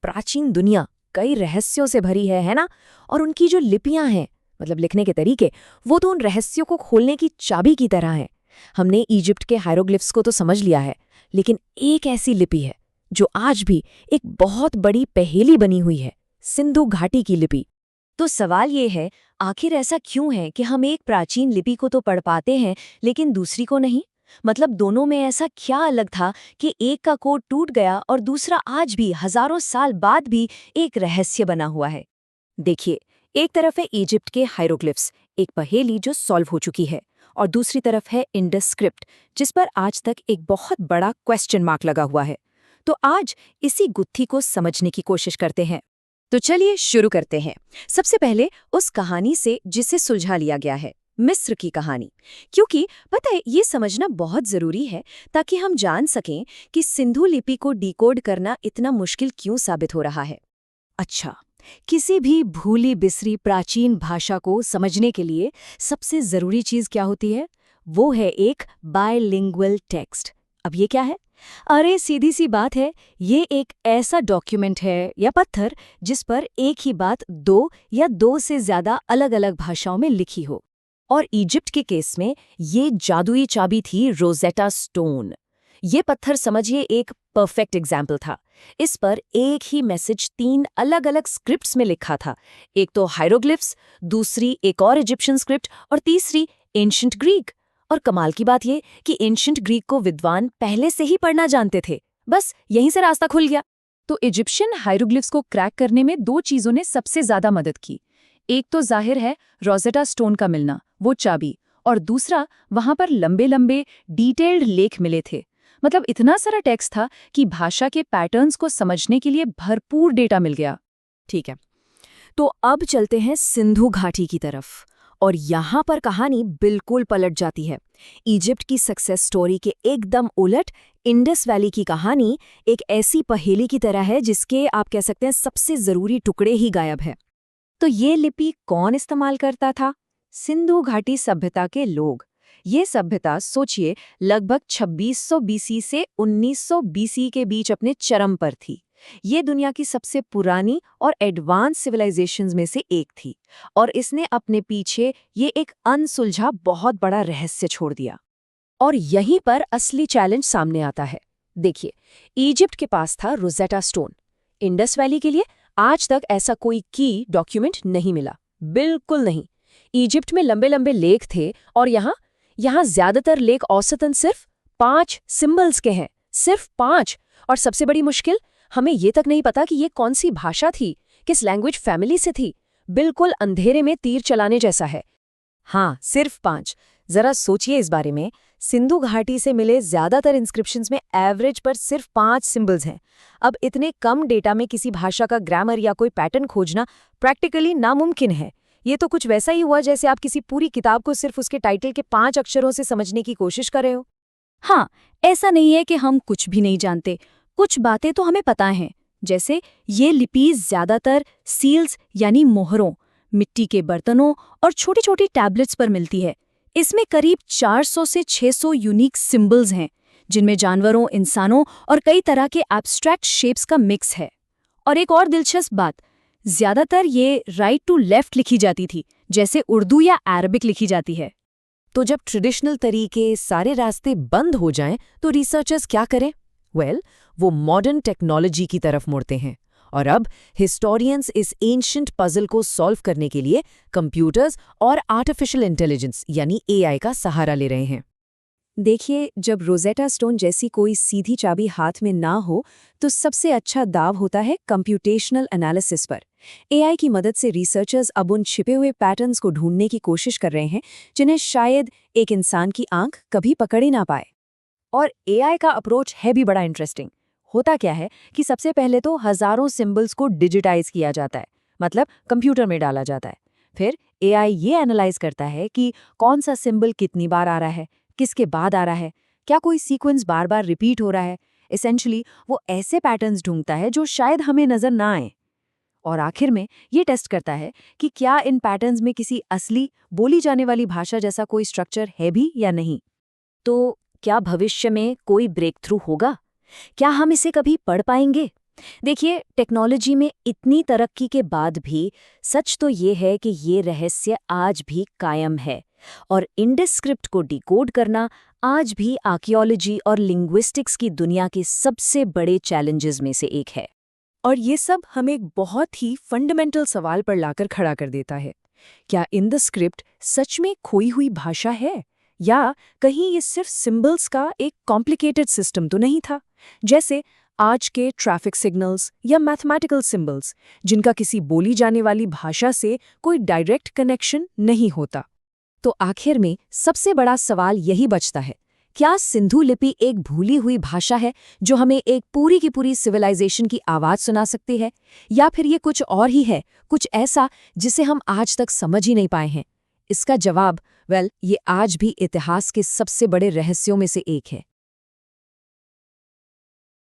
प्राचीन दुनिया कई रहस्यों से भरी है ना। और उनकी जो लिपियां हैं, मतलब लिखने के तरीके, वो तो उन रहस्यों को खोलने की चाबी की तरह हैं। हमने इजिप्ट के हायरोग्लिफ्स को तो समझ लिया है, लेकिन एक ऐसी लिपि है जो आज भी एक बहुत बड़ी पहेली बनी हुई है, सिंधु घाटी की लिपि। तो सवाल ये है, आखिर ऐसा क्यों है कि हम एक प्राचीन लिपि को तो पढ़ पाते हैं लेकिन दूसरी को नहीं? मतलब दोनों में ऐसा क्या अलग था कि एक का कोड टूट गया और दूसरा आज भी हजारों साल बाद भी एक रहस्य बना हुआ है? देखिए, एक तरफ है इजिप्ट के हायरोग्लिफ्स, एक पहेली जो सॉल्व हो चुकी है, और दूसरी तरफ है इंडस स्क्रिप्ट, जिस पर आज तक एक बहुत बड़ा क्वेश्चन मार्क लगा हुआ है। तो आज इसी गुत्थी को समझने की कोशिश करते हैं। तो चलिए शुरू करते हैं। सबसे पहले उस कहानी से जिसे सुलझा लिया गया है, मिस्र की कहानी। क्योंकि पता है, ये समझना बहुत जरूरी है ताकि हम जान सकें कि सिंधु लिपि को डिकोड करना इतना मुश्किल क्यों साबित हो रहा है। अच्छा, किसी भी भूली बिसरी प्राचीन भाषा को समझने के लिए सबसे जरूरी चीज क्या होती है? वो है एक बायलिंगुअल टेक्स्ट। अब ये क्या है? अरे सीधी सी बात है, ये एक ऐसा डॉक्यूमेंट है या पत्थर जिस पर एक ही बात दो या दो से ज्यादा अलग अलग भाषाओं में लिखी हो। और इजिप्ट के केस में ये जादुई चाबी थी रोजेटा स्टोन। ये पत्थर समझिए एक परफेक्ट एग्जाम्पल था। इस पर एक ही मैसेज 3 अलग अलग स्क्रिप्ट्स में लिखा था। एक तो हायरोग्लिफ्स, दूसरी एक और इजिप्शियन स्क्रिप्ट, और तीसरी एंशिएंट ग्रीक। और कमाल की बात ये कि एंशिएंट ग्रीक को विद्वान पहले से ही पढ़ना जानते थे। बस यहीं से रास्ता खुल गया। तो इजिप्शियन हायरोग्लिफ्स को क्रैक करने में 2 चीजों ने सबसे ज्यादा मदद की। एक तो जाहिर है रोजेटा स्टोन का मिलना, वो चाबी, और दूसरा वहां पर लंबे लंबे डिटेल्ड लेख मिले थे। मतलब इतना सारा टेक्स्ट था कि भाषा के पैटर्न्स को समझने के लिए भरपूर डेटा मिल गया। ठीक है, तो अब चलते हैं सिंधु घाटी की तरफ, और यहाँ पर कहानी बिल्कुल पलट जाती है। इजिप्ट की सक्सेस स्टोरी के एकदम उलट इंडस वैली की कहानी एक ऐसी पहेली की तरह है जिसके आप कह सकते हैं सबसे जरूरी टुकड़े ही गायब है। तो ये लिपि कौन इस्तेमाल करता था? सिंधु घाटी सभ्यता के लोग। ये सभ्यता सोचिए लगभग 2600 बीसी से 1900 बीसी के बीच अपने चरम पर थी। ये दुनिया की सबसे पुरानी और एडवांस सिविलाइजेशंस में से एक थी, और इसने अपने पीछे ये एक अनसुलझा बहुत बड़ा रहस्य छोड़ दिया। और यहीं पर असली चैलेंज सामने आता है। देखिए, इजिप्ट के पास था रोजेटा स्टोन। इंडस वैली के लिए आज तक ऐसा कोई की डॉक्यूमेंट नहीं मिला, बिल्कुल नहीं। इजिप्ट में लंबे लंबे लेख थे, और यहाँ ज्यादातर लेख औसतन सिर्फ 5 सिंबल्स के हैं, सिर्फ 5। और सबसे बड़ी मुश्किल, हमें ये तक नहीं पता कि ये कौन सी भाषा थी, किस लैंग्वेज फैमिली से थी। बिल्कुल अंधेरे में तीर चलाने जैसा है। हाँ, सिर्फ 5। जरा सोचिए इस बारे में। सिंधु घाटी से मिले ज्यादातर इंस्क्रिप्शंस में एवरेज पर सिर्फ 5 सिंबल्स हैं। अब इतने कम डेटा में किसी भाषा का ग्रामर या कोई पैटर्न खोजना प्रैक्टिकली नामुमकिन है। ये तो कुछ वैसा ही हुआ जैसे आप किसी पूरी किताब को सिर्फ उसके टाइटल के 5 अक्षरों से समझने की कोशिश कर रहे हो। हाँ, ऐसा नहीं है कि हम कुछ भी नहीं जानते। कुछ बातें तो हमें पता हैं, जैसे ये लिपि ज्यादातर सील्स यानी मोहरों, मिट्टी के बर्तनों और छोटी छोटी टैबलेट्स पर मिलती है। इसमें करीब 400 से 600 यूनिक सिंबल्स हैं, जिनमें जानवरों, इंसानों और कई तरह के एब्स्ट्रैक्ट शेप्स का मिक्स है। और एक और दिलचस्प बात, ज्यादातर ये राइट टू लेफ्ट लिखी जाती थी, जैसे उर्दू या अरबिक लिखी जाती है। तो जब ट्रेडिशनल तरीके सारे रास्ते बंद हो जाएं, तो रिसर्चर्स क्या करें? वो मॉडर्न टेक्नोलॉजी की तरफ मुड़ते हैं। और अब हिस्टोरियंस इस एंशिएंट पजल को सॉल्व करने के लिए कंप्यूटर्स और आर्टिफिशियल इंटेलिजेंस यानी एआई का सहारा ले रहे हैं। देखिए, जब रोजेटा स्टोन जैसी कोई सीधी चाबी हाथ में ना हो, तो सबसे अच्छा दाव होता है कंप्यूटेशनल एनालिसिस पर। एआई की मदद से रिसर्चर्स अब उन छिपे हुए पैटर्न्स को ढूंढने की कोशिश कर रहे हैं जिन्हें शायद एक इंसान की आंख कभी पकड़ ही ना पाए। और एआई का अप्रोच है भी बड़ा इंटरेस्टिंग। होता क्या है कि सबसे पहले तो हजारों सिंबल्स को डिजिटाइज किया जाता है, मतलब कंप्यूटर में डाला जाता है। फिर एआई ये एनालाइज करता है कि कौन सा सिंबल कितनी बार आ रहा है, किसके बाद आ रहा है, क्या कोई सीक्वेंस बार बार रिपीट हो रहा है। एसेंशली वो ऐसे पैटर्न्स ढूंढता है जो शायद हमें नजर ना आए। और आखिर में ये टेस्ट करता है कि क्या इन पैटर्न्स में किसी असली बोली जाने वाली भाषा जैसा कोई स्ट्रक्चर है भी या नहीं। तो क्या भविष्य में कोई ब्रेक थ्रू होगा? क्या हम इसे कभी पढ़ पाएंगे? देखिए, टेक्नोलॉजी में इतनी तरक्की के बाद भी सच तो ये है कि ये रहस्य आज भी कायम है और इंडस स्क्रिप्ट को डिकोड करना आज भी आर्कियोलॉजी और लिंग्विस्टिक्स की दुनिया के सबसे बड़े चैलेंजेस में से एक है। और ये सब हमें एक बहुत ही फंडामेंटल सवाल पर लाकर खड़ा कर देता है। क्या इंडस स्क्रिप्ट सच में खोई हुई भाषा है, या कहीं ये सिर्फ सिंबल्स का एक कॉम्प्लिकेटेड सिस्टम तो नहीं था, जैसे आज के ट्रैफिक सिग्नल्स या मैथमेटिकल सिंबल्स, जिनका किसी बोली जाने वाली भाषा से कोई डायरेक्ट कनेक्शन नहीं होता। तो आखिर में सबसे बड़ा सवाल यही बचता है, क्या सिंधु लिपि एक भूली हुई भाषा है जो हमें एक पूरी की पूरी सिविलाइजेशन की आवाज सुना सकती है, या फिर ये कुछ और ही है, कुछ ऐसा जिसे हम आज तक समझ ही नहीं पाए हैं? इसका जवाब ये आज भी इतिहास के सबसे बड़े रहस्यों में से एक है।